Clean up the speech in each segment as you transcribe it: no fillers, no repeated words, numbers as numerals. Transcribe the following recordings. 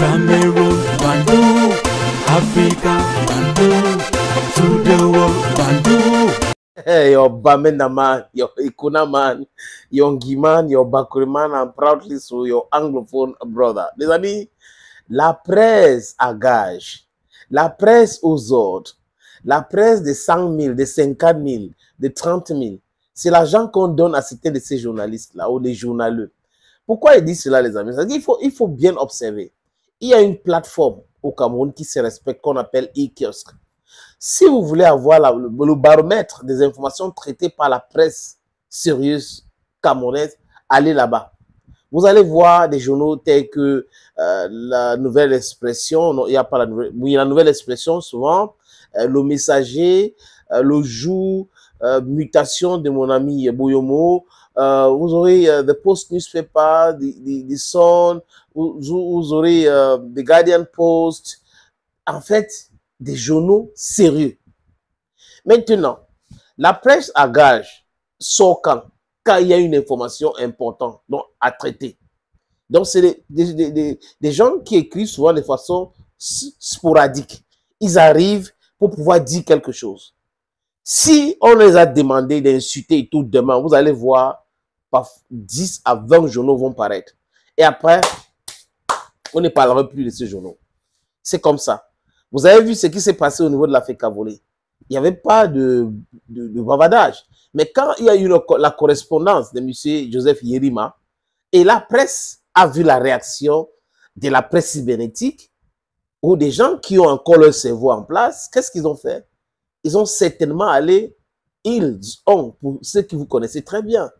Cameroon, Bandung, Africa, Bandung, to the world, Bandung. Hey, your Bamenda man, your Ikuna man, your Ngi man, your Bakuri man, and proudly so your anglophone brother. Les amis, la presse à gage, la presse aux ordres, la presse de 100 000, de 50 000, de 30 000, c'est l'argent qu'on donne à certains de ces journalistes-là, ou les journaleux. Pourquoi il dit cela, les amis? Il faut bien observer. Il y a une plateforme au Cameroun qui se respecte, qu'on appelle e-kiosque. Si vous voulez avoir le baromètre des informations traitées par la presse sérieuse camerounaise, allez là-bas. Vous allez voir des journaux tels que la Nouvelle Expression, non, il n'y a pas la Nouvelle, oui, la Nouvelle Expression souvent, le Messager, le Jour, Mutation de mon ami Boyomo, vous aurez The Post Newspaper, the Sun, vous aurez The Guardian Post, en fait, des journaux sérieux. Maintenant, la presse à gage sort quand il y a une information importante donc, à traiter. Donc, c'est des gens qui écrivent souvent de façon sporadique. Ils arrivent pour pouvoir dire quelque chose. Si on les a demandé d'insulter tout demain, vous allez voir, 10 à 20 journaux vont paraître. Et après, on ne parlera plus de ces journaux. C'est comme ça. Vous avez vu ce qui s'est passé au niveau de l'Afrique volée. Il n'y avait pas de bavardage. Mais quand il y a eu la correspondance de M. Joseph Yerima, et la presse a vu la réaction de la presse cybernétique, ou des gens qui ont encore leur cerveau en place, qu'est-ce qu'ils ont fait? Ils ont certainement allé, ils ont, pour ceux que vous connaissez très bien,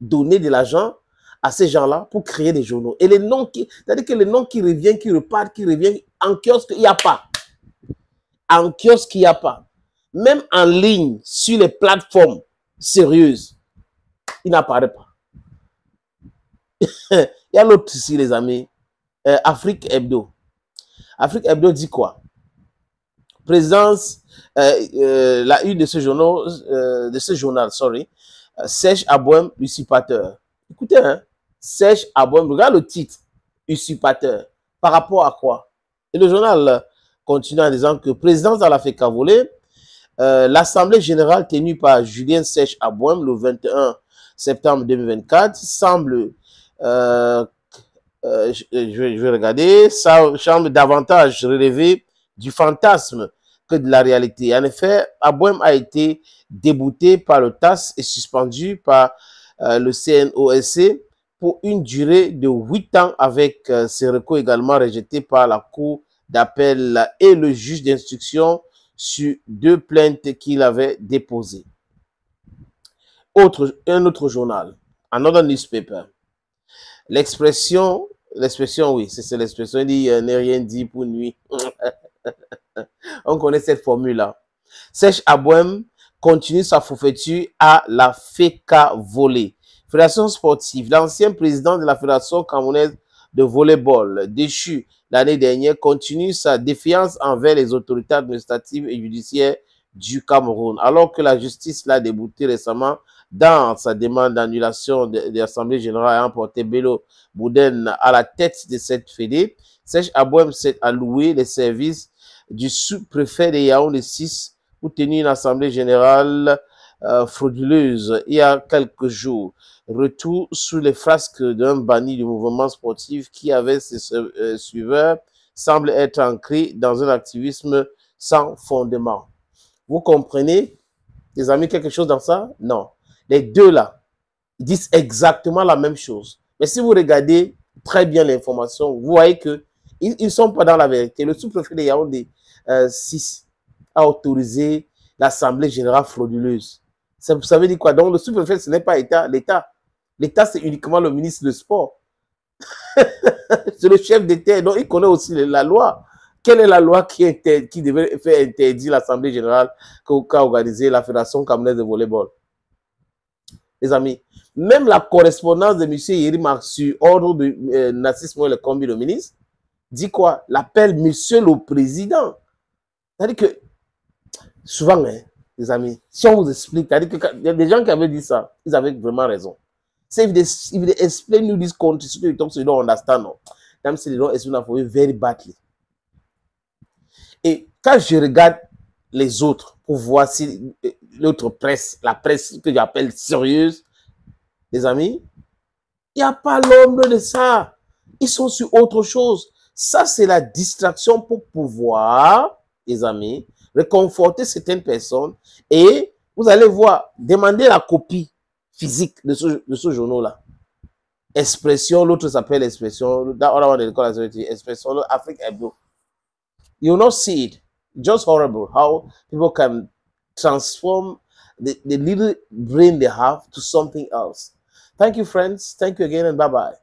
donné de l'argent à ces gens-là pour créer des journaux. Et les noms c'est-à-dire que les noms qui reviennent, qui repartent, qui reviennent, en kiosque, il n'y a pas. En kiosque, il n'y a pas. Même en ligne, sur les plateformes sérieuses, il n'apparaît pas. Il y a l'autre ici, les amis. Afrique Hebdo. Afrique Hebdo dit quoi? Présidence, la une de ce journal, Serge Abouem, usurpateur. Écoutez, hein, Serge Abouem, regarde le titre, usurpateur. Par rapport à quoi? Et le journal continue en disant que présidence dans l'Afrique volée, l'Assemblée générale tenue par Julien Serge Abouem le 21 septembre 2024 semble, je vais regarder, ça semble davantage relever du fantasme que de la réalité. En effet, Abouem a été débouté par le TAS et suspendu par le CNOSC pour une durée de 8 ans avec ses recours également rejetés par la Cour d'appel et le juge d'instruction sur 2 plaintes qu'il avait déposées. Un autre journal, another newspaper. L'expression, oui, c'est l'expression, il dit n'est rien dit pour nuit. On connaît cette formule-là. Serge Abouem continue sa forfaiture à la FECA volée. Fédération sportive, l'ancien président de la Fédération camerounaise de volleyball, déchu l'année dernière, continue sa défiance envers les autorités administratives et judiciaires du Cameroun, alors que la justice l'a débouté récemment dans sa demande d'annulation de l'Assemblée générale ayant porté Bello Bouden à la tête de cette fédé. Serge Abouem s'est alloué les services du sous-préfet de Yaoundé 6 pour tenir une assemblée générale frauduleuse il y a quelques jours. Retour sous les frasques d'un banni du mouvement sportif qui avait ses suiveurs semble être ancré dans un activisme sans fondement. Vous comprenez, les amis, quelque chose dans ça? Non. Les deux là disent exactement la même chose. Mais si vous regardez très bien l'information, vous voyez que ils ne sont pas dans la vérité. Le sous-préfet de Yaoundé 6 a autorisé l'Assemblée générale frauduleuse. Vous savez dire quoi? Donc le sous-préfet, ce n'est pas l'État. L'État, c'est uniquement le ministre du Sport. C'est le chef d'État. Donc il connaît aussi la loi. Quelle est la loi qui devait faire interdire l'Assemblée générale qu'a organisé la Fédération camerounaise de volleyball? Les amis, même la correspondance de M. Yerima sur ordre de Narcisse Moïse Lekombi, le ministre, dit quoi? L'appelle Monsieur le Président. C'est-à-dire que, souvent, hein, les amis, si on vous explique, c'est-à-dire qu'il y a des gens qui avaient dit ça, ils avaient vraiment raison. C'est if they explain you this country, so you don't understand. No? them say they don't explain for you very badly. Et quand je regarde les autres pour voir si l'autre presse, la presse que j'appelle sérieuse, les amis, il n'y a pas l'ombre de ça. Ils sont sur autre chose. Ça, c'est la distraction pour pouvoir, les amis, réconforter certaines personnes. Et vous allez voir, demander la copie physique de ce journal-là. Expression, l'autre s'appelle Expression. That other one they call as Expression, Afrique Hebdo. You will not see it. Just horrible how people can transform the little brain they have to something else. Thank you, friends. Thank you again, and bye-bye.